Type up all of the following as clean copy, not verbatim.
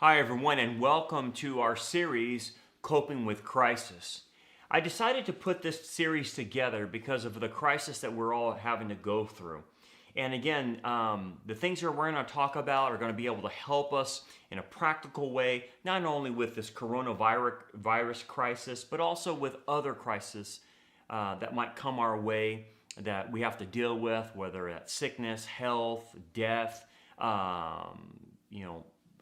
Hi, everyone, and welcome to our series, Coping with Crisis. I decided to put this series together because of the crisis that we're all having to go through. And again, the things that we're going to talk about are going to be able to help us in a practical way, not only with this coronavirus crisis, but also with other crises that might come our way that we have to deal with, whether it's sickness, health, death,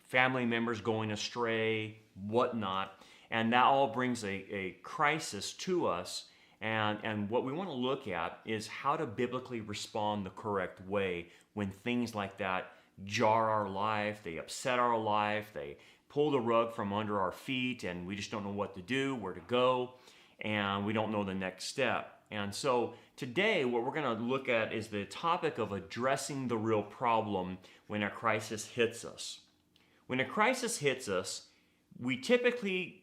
family members going astray, whatnot. And that all brings a crisis to us. And what we want to look at is how to biblically respond the correct way when things like that jar our life, they upset our life, they pull the rug from under our feet, and we just don't know what to do, where to go, and we don't know the next step. And so today, what we're going to look at is the topic of addressing the real problem when a crisis hits us. When a crisis hits us, we typically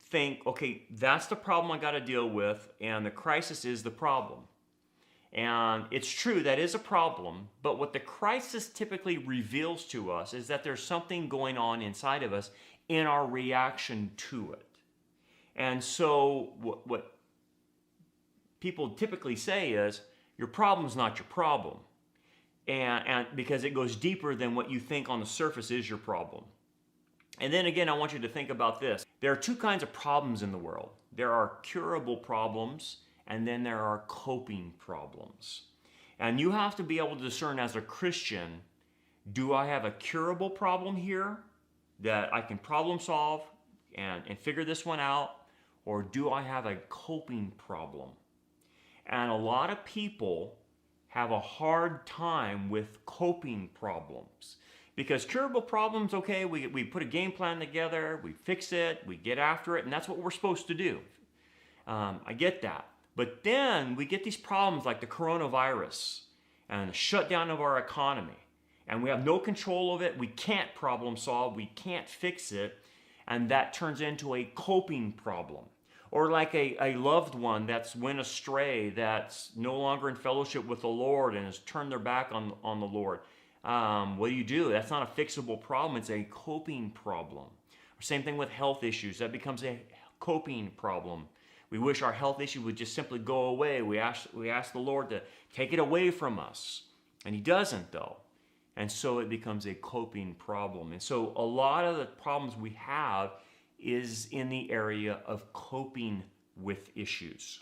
think, okay, that's the problem I got to deal with, and the crisis is the problem. And it's true, that is a problem, but what the crisis typically reveals to us is that there's something going on inside of us in our reaction to it. And so what people typically say is, your problem's not your problem. And because it goes deeper than what you think on the surface is your problem. And then again, I want you to think about this. There are two kinds of problems in the world. There are curable problems, and then there are coping problems. And you have to be able to discern as a Christian, do I have a curable problem here that I can problem solve and figure this one out? Or do I have a coping problem? And a lot of people have a hard time with coping problems. Because curable problems, okay, we put a game plan together, we fix it, we get after it, and that's what we're supposed to do. I get that. But then we get these problems like the coronavirus and the shutdown of our economy. And we have no control of it, we can't problem solve, we can't fix it, and that turns into a coping problem. Or like a loved one that's went astray, that's no longer in fellowship with the Lord and has turned their back on the Lord. What do? That's not a fixable problem, it's a coping problem. Same thing with health issues, that becomes a coping problem. We wish our health issue would just simply go away. We ask the Lord to take it away from us, and He doesn't though. And so it becomes a coping problem. And so a lot of the problems we have is in the area of coping with issues.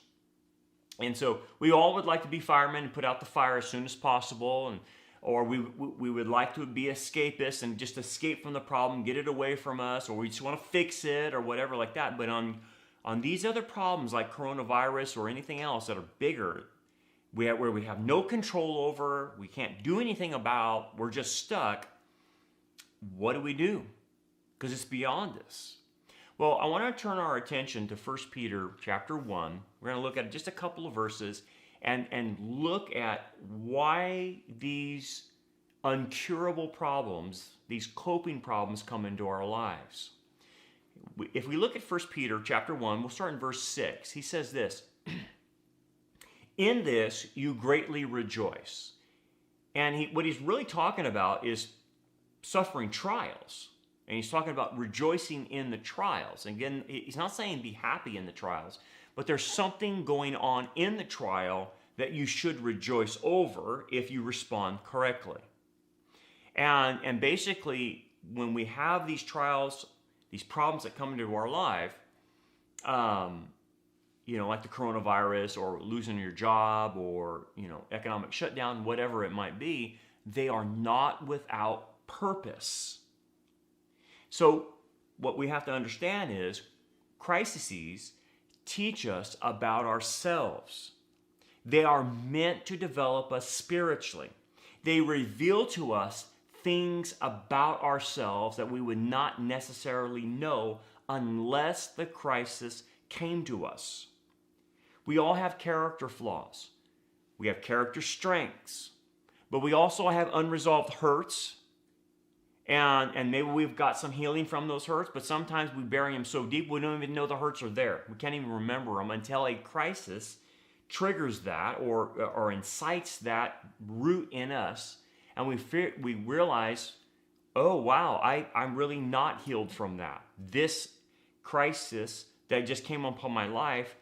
And so we all would like to be firemen and put out the fire as soon as possible, or we would like to be escapists and just escape from the problem, get it away from us, or we just want to fix it or whatever like that. But on these other problems like coronavirus or anything else that are bigger, where we have no control over, we can't do anything about, we're just stuck, what do? Because it's beyond us. Well, I want to turn our attention to 1 Peter chapter 1. We're going to look at just a couple of verses and look at why these uncurable problems, these coping problems come into our lives. If we look at 1 Peter chapter 1, we'll start in verse 6. He says this, "In this you greatly rejoice." And what he's really talking about is suffering trials. And he's talking about rejoicing in the trials. And again, he's not saying be happy in the trials, but there's something going on in the trial that you should rejoice over if you respond correctly. And basically, when we have these trials, these problems that come into our life, like the coronavirus or losing your job or, economic shutdown, whatever it might be, they are not without purpose. So what we have to understand is crises teach us about ourselves. They are meant to develop us spiritually. They reveal to us things about ourselves that we would not necessarily know unless the crisis came to us. We all have character flaws. We have character strengths. But we also have unresolved hurts. And maybe we've got some healing from those hurts, but sometimes we bury them so deep we don't even know the hurts are there. We can't even remember them until a crisis triggers that or incites that root in us, and we realize, oh, wow, I'm really not healed from that. This crisis that just came upon my life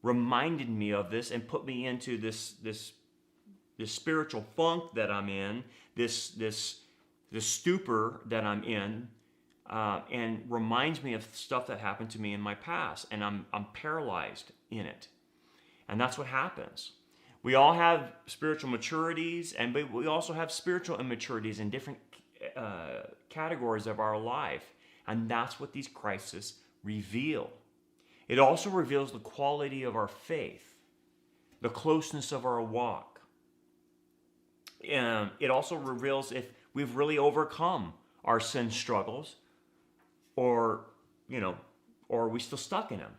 reminded me of this and put me into this spiritual funk that I'm in, this stupor that I'm in, and reminds me of stuff that happened to me in my past, and I'm paralyzed in it. And that's what happens. We all have spiritual maturities, but we also have spiritual immaturities in different categories of our life. And that's what these crises reveal. It also reveals the quality of our faith, the closeness of our walk. It also reveals if we've really overcome our sin struggles, or are we still stuck in them?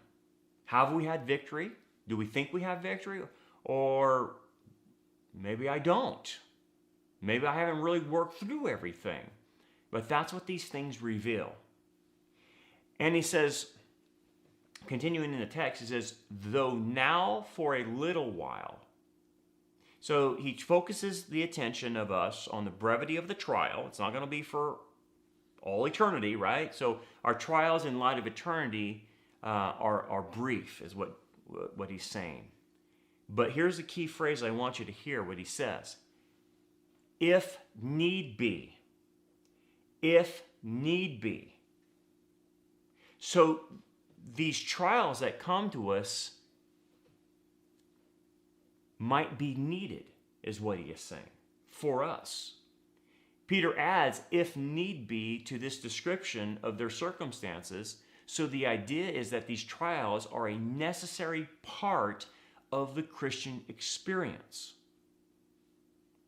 Have we had victory? Do we think we have victory? Or maybe I don't. Maybe I haven't really worked through everything. But that's what these things reveal. And he says, continuing in the text, he says, though now for a little while. So he focuses the attention of us on the brevity of the trial. It's not going to be for all eternity, right? So our trials in light of eternity are brief, is what he's saying. But here's the key phrase I want you to hear what he says. If need be. If need be. So these trials that come to us might be needed, is what he is saying, for us. Peter adds, if need be, to this description of their circumstances. So the idea is that these trials are a necessary part of the Christian experience.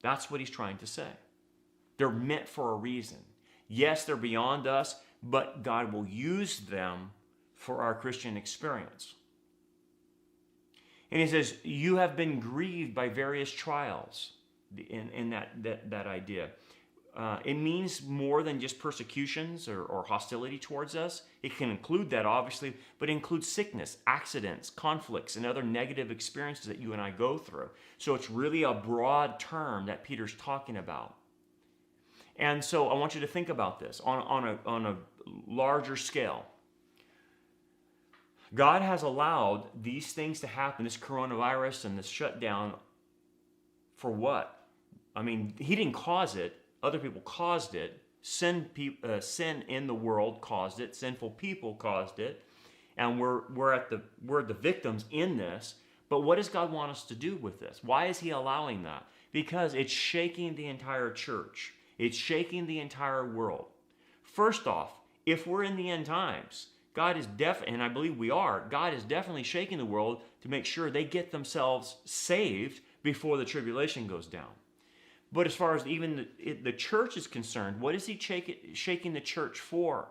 That's what he's trying to say. They're meant for a reason. Yes, they're beyond us, but God will use them for our Christian experience. And he says, you have been grieved by various trials in that idea. It means more than just persecutions or hostility towards us. It can include that, obviously, but it includes sickness, accidents, conflicts, and other negative experiences that you and I go through. So it's really a broad term that Peter's talking about. And so I want you to think about this on a larger scale. God has allowed these things to happen, this coronavirus and this shutdown, for what? I mean, he didn't cause it. Other people caused it. Sin in the world caused it. Sinful people caused it. And we're the victims in this. But what does God want us to do with this? Why is he allowing that? Because it's shaking the entire church. It's shaking the entire world. First off, if we're in the end times, God is and I believe we are, God is definitely shaking the world to make sure they get themselves saved before the tribulation goes down. But as far as even the church is concerned, what is he shaking the church for?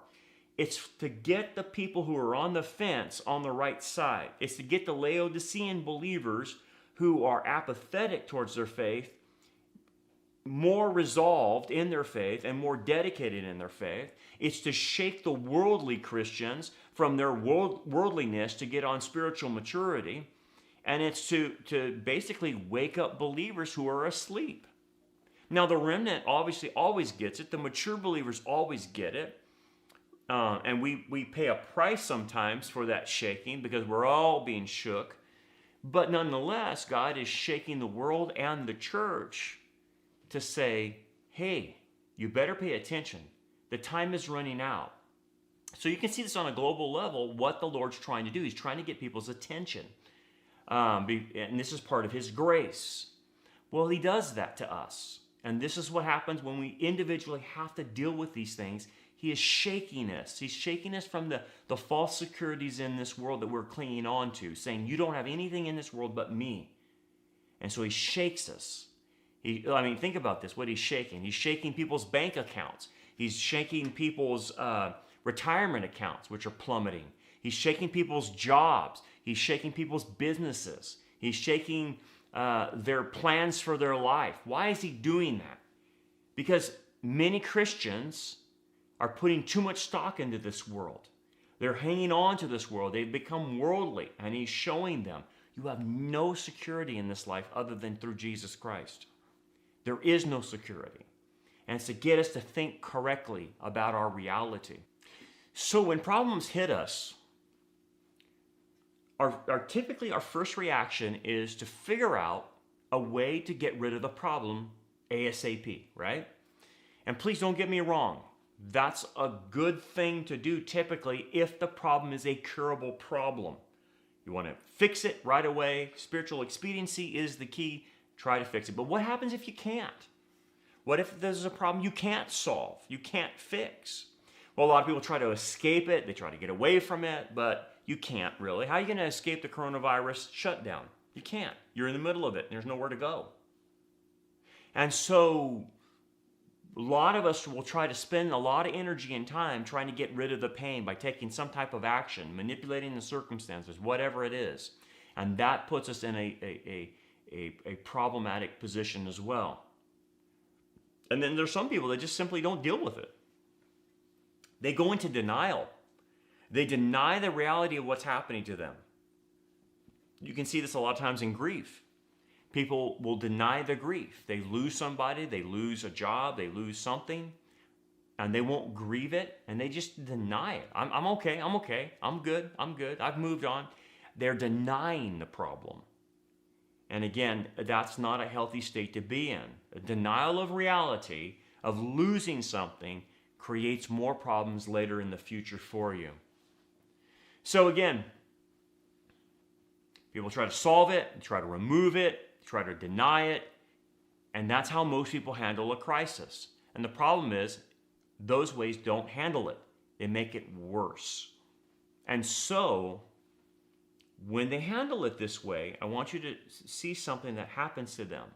It's to get the people who are on the fence on the right side. It's to get the Laodicean believers who are apathetic towards their faith more resolved in their faith and more dedicated in their faith. It's to shake the worldly Christians from their worldliness to get on spiritual maturity. And it's to basically wake up believers who are asleep. Now, the remnant obviously always gets it. The mature believers always get it. And we pay a price sometimes for that shaking because we're all being shook. But nonetheless, God is shaking the world and the church to say, hey, you better pay attention. The time is running out. So you can see this on a global level, what the Lord's trying to do. He's trying to get people's attention. And this is part of his grace. Well, he does that to us. And this is what happens when we individually have to deal with these things. He is shaking us. He's shaking us from the false securities in this world that we're clinging on to, saying, you don't have anything in this world but me. And so he shakes us. Think about this, what he's shaking. He's shaking people's bank accounts. He's shaking people's retirement accounts, which are plummeting. He's shaking people's jobs. He's shaking people's businesses. He's shaking their plans for their life. Why is he doing that? Because many Christians are putting too much stock into this world. They're hanging on to this world. They've become worldly, and he's showing them, you have no security in this life other than through Jesus Christ. There is no security. and it's to get us to think correctly about our reality. So when problems hit us, typically our first reaction is to figure out a way to get rid of the problem ASAP, right? And please don't get me wrong. That's a good thing to do typically if the problem is a curable problem. You want to fix it right away. Spiritual expediency is the key. Try to fix it. But what happens if you can't? What if there's a problem you can't solve, you can't fix? Well, a lot of people try to escape it. They try to get away from it, but you can't really. How are you going to escape the coronavirus shutdown? You can't. You're in the middle of it. There's nowhere to go. And so a lot of us will try to spend a lot of energy and time trying to get rid of the pain by taking some type of action, manipulating the circumstances, whatever it is. And that puts us in a problematic position as well. And then there's some people that just simply don't deal with it. They go into denial. They deny the reality of what's happening to them. You can see this a lot of times in grief. People will deny the grief. They lose somebody, they lose a job, they lose something, and they won't grieve it, and they just deny it. I'm okay, I'm good, I've moved on. They're denying the problem. And again, that's not a healthy state to be in. A denial of reality, of losing something, creates more problems later in the future for you. So again, people try to solve it, try to remove it, try to deny it, and that's how most people handle a crisis. And the problem is, those ways don't handle it. They make it worse. And so, when they handle it this way, I want you to see something that happens to them.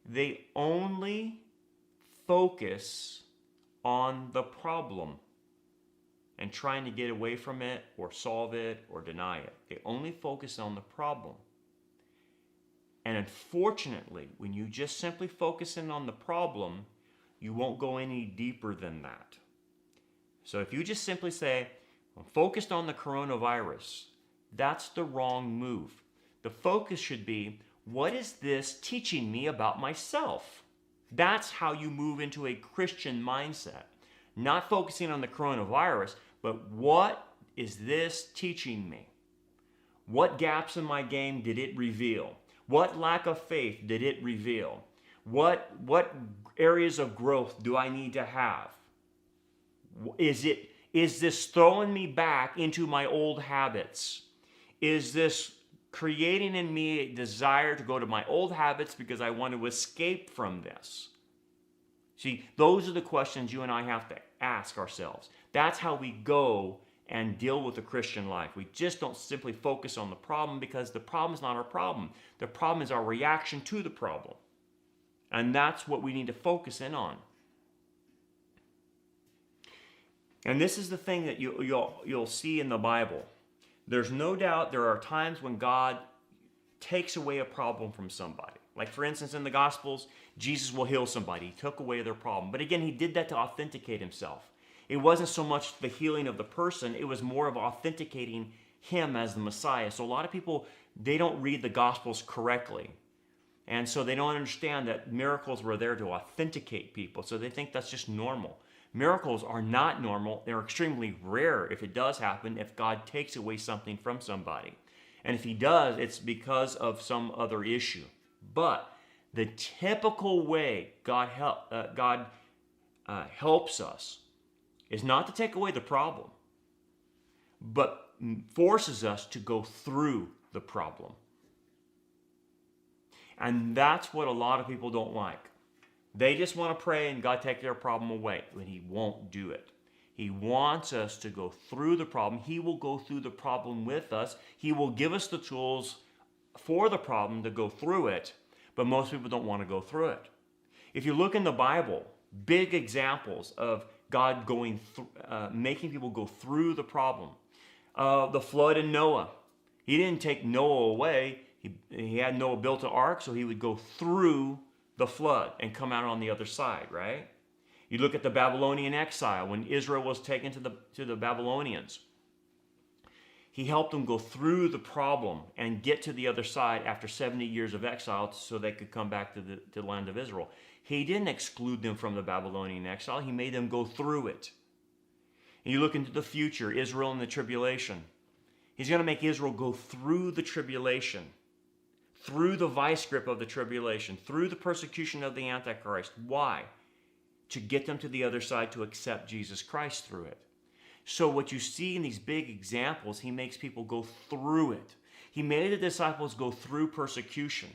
They only focus on the problem and trying to get away from it or solve it or deny it. They only focus on the problem. And unfortunately, when you just simply focus in on the problem, you won't go any deeper than that. So if you just simply say, I'm focused on the coronavirus, that's the wrong move. The focus should be, what is this teaching me about myself? That's how you move into a Christian mindset. Not focusing on the coronavirus, but what is this teaching me? What gaps in my game did it reveal? What lack of faith did it reveal? What areas of growth do I need to have? Is this throwing me back into my old habits? Is this creating in me a desire to go to my old habits because I want to escape from this? See, those are the questions you and I have to ask ourselves. That's how we go and deal with the Christian life. We just don't simply focus on the problem because the problem is not our problem. The problem is our reaction to the problem. And that's what we need to focus in on. And this is the thing that you'll see in the Bible. There's no doubt there are times when God takes away a problem from somebody. Like for instance, in the Gospels, Jesus will heal somebody. He took away their problem. But again, he did that to authenticate himself. It wasn't so much the healing of the person, it was more of authenticating him as the Messiah. So a lot of people, they don't read the Gospels correctly. And so they don't understand that miracles were there to authenticate people. So they think that's just normal. Miracles are not normal. They're extremely rare if it does happen, if God takes away something from somebody. And if he does, it's because of some other issue. But the typical way God helps us is not to take away the problem, but forces us to go through the problem. And that's what a lot of people don't like. They just want to pray and God take their problem away, but he won't do it. He wants us to go through the problem. He will go through the problem with us. He will give us the tools for the problem to go through it, but most people don't want to go through it. If you look in the Bible, big examples of God making people go through the problem. The flood in Noah. He didn't take Noah away. He had Noah built an ark so he would go through the flood and come out on the other side, right? You look at the Babylonian exile when Israel was taken to the Babylonians. He helped them go through the problem and get to the other side after 70 years of exile so they could come back to the land of Israel. He didn't exclude them from the Babylonian exile. He made them go through it. And you look into the future, Israel in the tribulation. He's going to make Israel go through the tribulation, through the vice grip of the tribulation, through the persecution of the Antichrist. Why? To get them to the other side to accept Jesus Christ through it. So what you see in these big examples, he makes people go through it. He made the disciples go through persecution.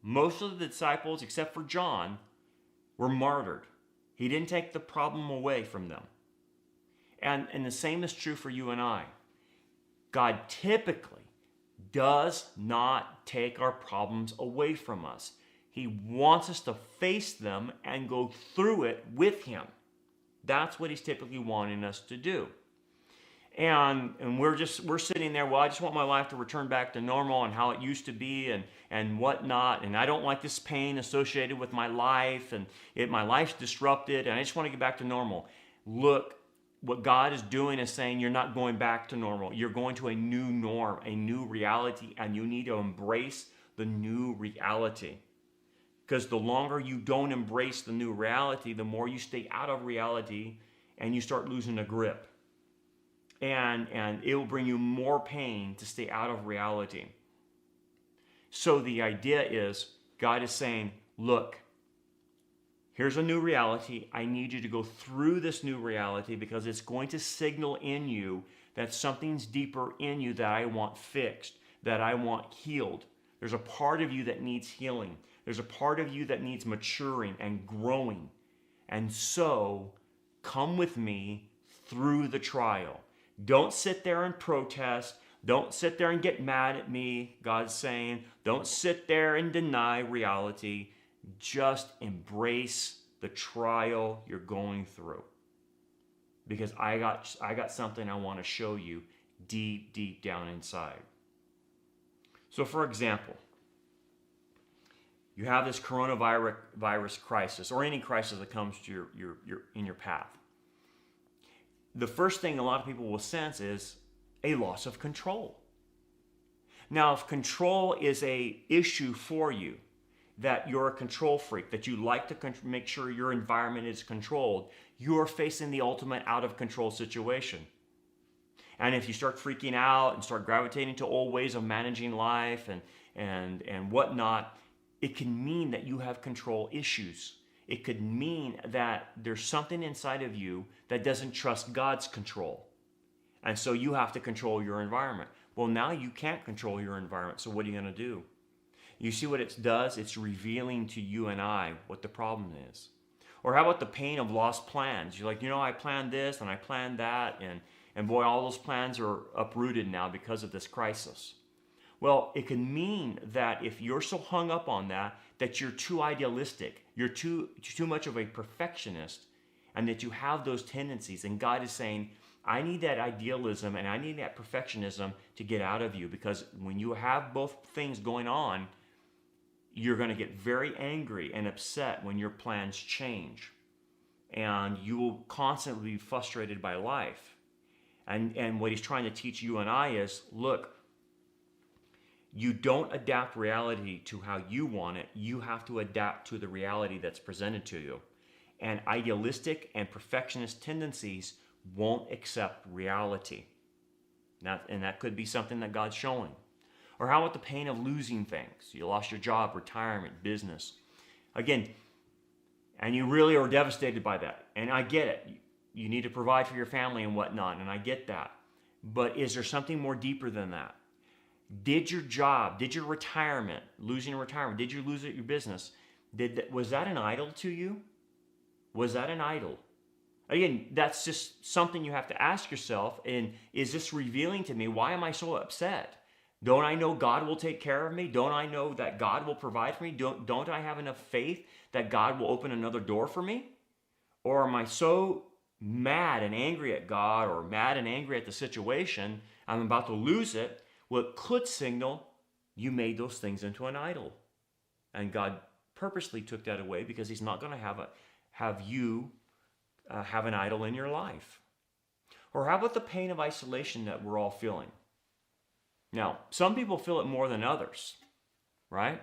Most of the disciples, except for John, were martyred. He didn't take the problem away from them. And the same is true for you and I. God typically does not take our problems away from us. He wants us to face them and go through it with him. That's what he's typically wanting us to do. And we're sitting there, well, I just want my life to return back to normal and how it used to be and whatnot. And I don't like this pain associated with my life, and my life's disrupted, and I just want to get back to normal. Look, what God is doing is saying you're not going back to normal. You're going to a new norm, a new reality, and you need to embrace the new reality. Because the longer you don't embrace the new reality, the more you stay out of reality and you start losing a grip. And it will bring you more pain to stay out of reality. So the idea is, God is saying, look, here's a new reality. I need you to go through this new reality because it's going to signal in you that something's deeper in you that I want fixed, that I want healed. There's a part of you that needs healing. There's a part of you that needs maturing and growing. And so, come with me through the trial. Don't sit there and protest. Don't sit there and get mad at me, God's saying. Don't sit there and deny reality. Just embrace the trial you're going through. Because I got something I want to show you deep, deep down inside. So for example, you have this coronavirus crisis, or any crisis that comes to in your path. The first thing a lot of people will sense is a loss of control. Now, if control is an issue for you, that you're a control freak, that you like to make sure your environment is controlled, you're facing the ultimate out of control situation. And if you start freaking out and start gravitating to old ways of managing life and whatnot, it can mean that you have control issues. It could mean that there's something inside of you that doesn't trust God's control. And so you have to control your environment. Well, now you can't control your environment, so what are you going to do? You see what it does? It's revealing to you and I what the problem is. Or how about the pain of lost plans? You're like, I planned this and I planned that, and boy, all those plans are uprooted now because of this crisis. Well, it can mean that if you're so hung up on that you're too idealistic, you're too much of a perfectionist, and that you have those tendencies. And God is saying, I need that idealism and I need that perfectionism to get out of you, because when you have both things going on, you're going to get very angry and upset when your plans change. And you will constantly be frustrated by life. And what he's trying to teach you and I is, look, you don't adapt reality to how you want it. You have to adapt to the reality that's presented to you. And idealistic and perfectionist tendencies won't accept reality. And that could be something that God's showing. Or how about the pain of losing things? You lost your job, retirement, business. Again, and you really are devastated by that. And I get it. You need to provide for your family and whatnot, and I get that. But is there something more deeper than that? Did your job, did your retirement, losing your retirement, did you lose your business, was that an idol to you? Was that an idol? Again, that's just something you have to ask yourself. And is this revealing to me, why am I so upset? Don't I know God will take care of me? Don't I know that God will provide for me? Don't I have enough faith that God will open another door for me? Or am I so mad and angry at God, or mad and angry at the situation, I'm about to lose it? Well, it could signal you made those things into an idol. And God purposely took that away because he's not going to have you have an idol in your life. Or how about the pain of isolation that we're all feeling? Now, some people feel it more than others, right?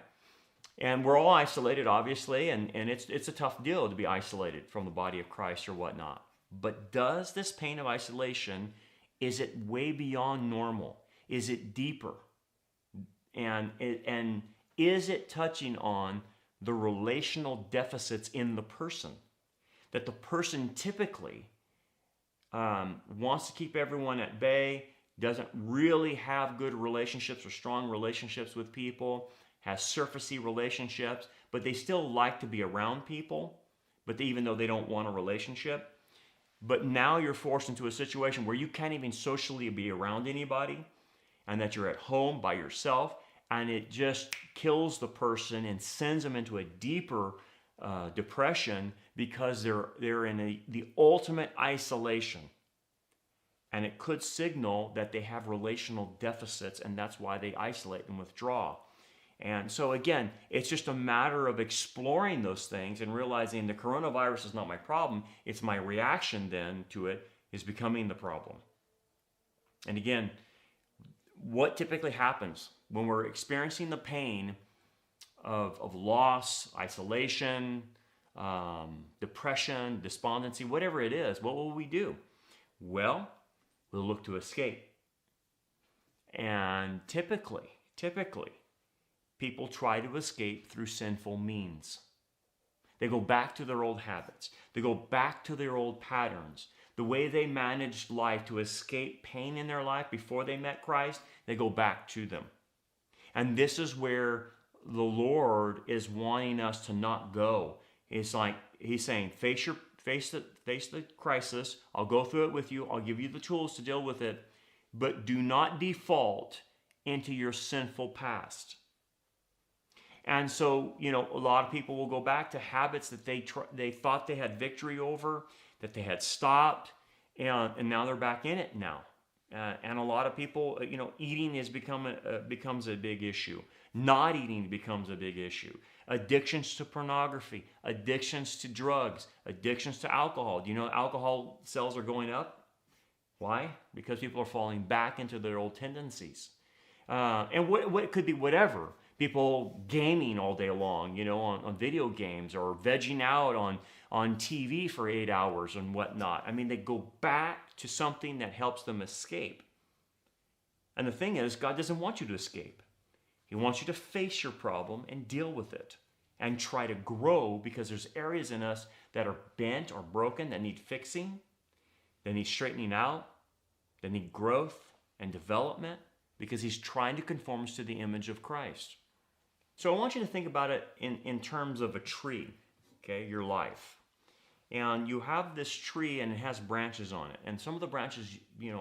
And we're all isolated, obviously, and it's a tough deal to be isolated from the body of Christ or whatnot. But does this pain of isolation, is it way beyond normal? Is it deeper? And is it touching on the relational deficits in the person? That the person typically wants to keep everyone at bay, doesn't really have good relationships or strong relationships with people, has surfacey relationships, but they still like to be around people, but even though they don't want a relationship. But now you're forced into a situation where you can't even socially be around anybody, and that you're at home by yourself, and it just kills the person and sends them into a deeper depression because they're in the ultimate isolation. And it could signal that they have relational deficits, and that's why they isolate and withdraw. And so again, it's just a matter of exploring those things and realizing the coronavirus is not my problem. It's my reaction then to it is becoming the problem. And again, what typically happens when we're experiencing the pain of loss, isolation, depression, despondency, whatever it is, what will we do? Well, we'll look to escape. And typically, people try to escape through sinful means. They go back to their old habits. They go back to their old patterns. The way they managed life to escape pain in their life before they met Christ, they go back to them. And this is where the Lord is wanting us to not go. It's like he's saying, face the crisis. I'll go through it with you. I'll give you the tools to deal with it. But do not default into your sinful past. And so, a lot of people will go back to habits that they thought they had victory over, that they had stopped, and now they're back in it now. And a lot of people, eating becomes a big issue. Not eating becomes a big issue. Addictions to pornography, addictions to drugs, addictions to alcohol. Do you know alcohol sales are going up? Why? Because people are falling back into their old tendencies. And what it could be whatever. People gaming all day long, on video games, or vegging out on TV for 8 hours and whatnot. I mean, they go back to something that helps them escape. And the thing is, God doesn't want you to escape. He wants you to face your problem and deal with it and try to grow, because there's areas in us that are bent or broken that need fixing, that need straightening out, that need growth and development, because he's trying to conform us to the image of Christ. So I want you to think about it in terms of a tree, okay, your life. And you have this tree and it has branches on it. And some of the branches,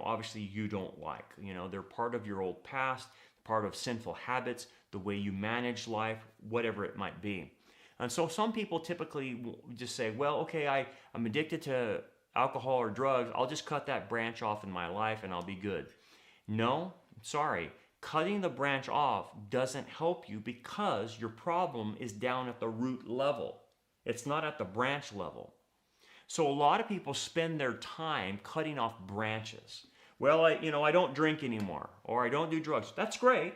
obviously you don't like. They're part of your old past, part of sinful habits, the way you manage life, whatever it might be. And so some people typically just say, well, okay, I'm addicted to alcohol or drugs. I'll just cut that branch off in my life and I'll be good. No, sorry. Cutting the branch off doesn't help you, because your problem is down at the root level. It's not at the branch level. So a lot of people spend their time cutting off branches. Well, I don't drink anymore, or I don't do drugs. That's great.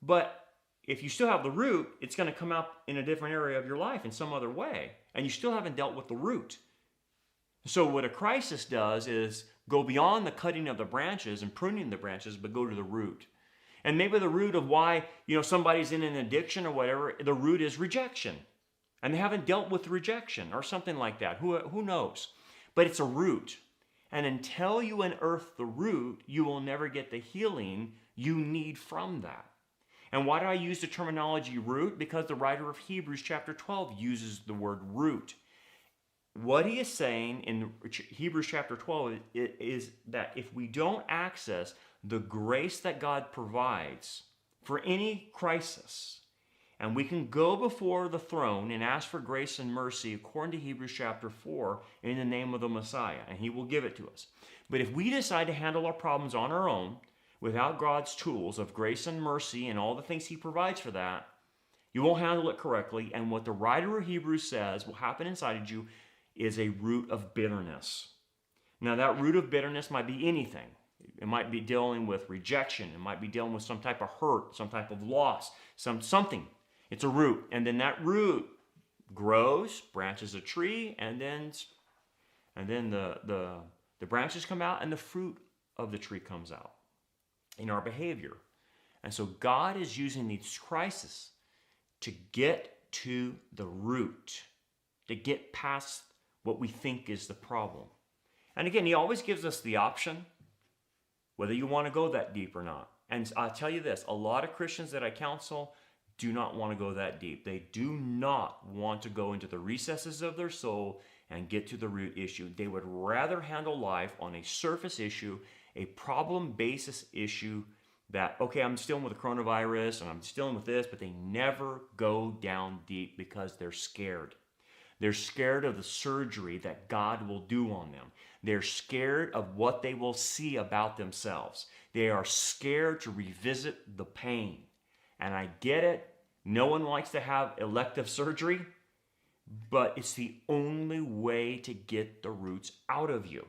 But if you still have the root, it's going to come out in a different area of your life in some other way. And you still haven't dealt with the root. So what a crisis does is go beyond the cutting of the branches and pruning the branches, but go to the root. And maybe the root of why, somebody's in an addiction or whatever, the root is rejection. And they haven't dealt with rejection or something like that. Who knows? But it's a root. And until you unearth the root, you will never get the healing you need from that. And why do I use the terminology root? Because the writer of Hebrews chapter 12 uses the word root. What he is saying in Hebrews chapter 12 is that if we don't access the grace that God provides for any crisis, and we can go before the throne and ask for grace and mercy according to Hebrews chapter 4 in the name of the Messiah, and he will give it to us. But if we decide to handle our problems on our own, without God's tools of grace and mercy and all the things he provides for that, you won't handle it correctly. And what the writer of Hebrews says will happen inside of you is a root of bitterness. Now, that root of bitterness might be anything. It might be dealing with rejection. It might be dealing with some type of hurt, some type of loss, something. It's a root. And then that root grows, branches a tree, and then the branches come out and the fruit of the tree comes out in our behavior. And so God is using these crises to get to the root, to get past what we think is the problem. And again, he always gives us the option, whether you want to go that deep or not. And I'll tell you this, a lot of Christians that I counsel do not want to go that deep. They do not want to go into the recesses of their soul and get to the root issue. They would rather handle life on a surface issue, a problem basis issue that, okay, I'm dealing with the coronavirus and I'm dealing with this, but they never go down deep because they're scared. They're scared of the surgery that God will do on them. They're scared of what they will see about themselves. They are scared to revisit the pain. And I get it. No one likes to have elective surgery, but it's the only way to get the roots out of you.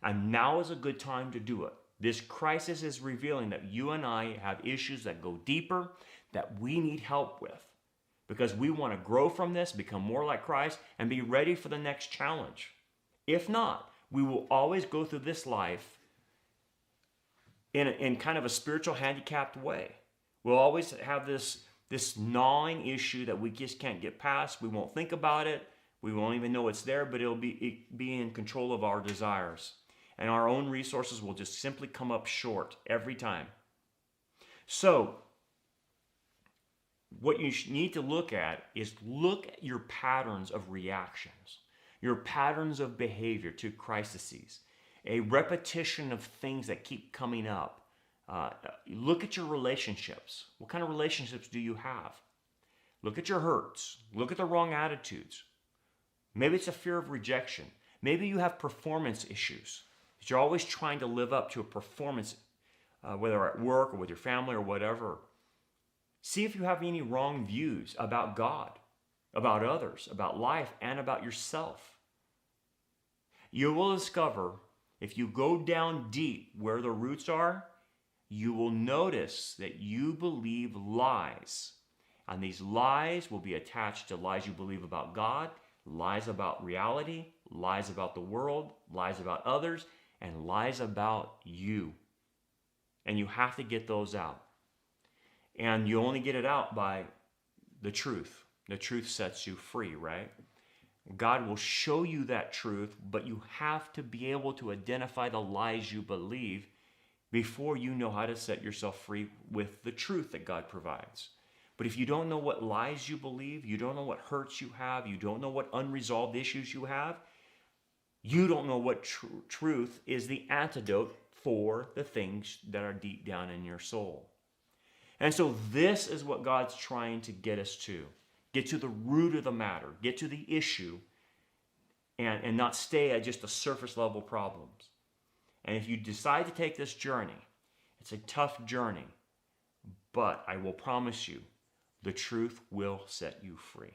And now is a good time to do it. This crisis is revealing that you and I have issues that go deeper, that we need help with, because we want to grow from this, become more like Christ, and be ready for the next challenge. If not, we will always go through this life in kind of a spiritual handicapped way. We'll always have this gnawing issue that we just can't get past. We won't think about it. We won't even know it's there, but it'll be in control of our desires. And our own resources will just simply come up short every time. So, what you need to look at is look at your patterns of reactions, your patterns of behavior to crises, a repetition of things that keep coming up. Look at your relationships. What kind of relationships do you have? Look at your hurts. Look at the wrong attitudes. Maybe it's a fear of rejection. Maybe you have performance issues. You're always trying to live up to a performance, whether at work or with your family or whatever. See if you have any wrong views about God, about others, about life, and about yourself. You will discover, if you go down deep where the roots are, you will notice that you believe lies. And these lies will be attached to lies you believe about God, lies about reality, lies about the world, lies about others, and lies about you. And you have to get those out. And you only get it out by the truth. The truth sets you free, right? God will show you that truth, but you have to be able to identify the lies you believe before you know how to set yourself free with the truth that God provides. But if you don't know what lies you believe, you don't know what hurts you have, you don't know what unresolved issues you have, you don't know what truth is the antidote for the things that are deep down in your soul. And so this is what God's trying to get us to. Get to the root of the matter. Get to the issue and not stay at just the surface level problems. And if you decide to take this journey, it's a tough journey, but I will promise you, the truth will set you free.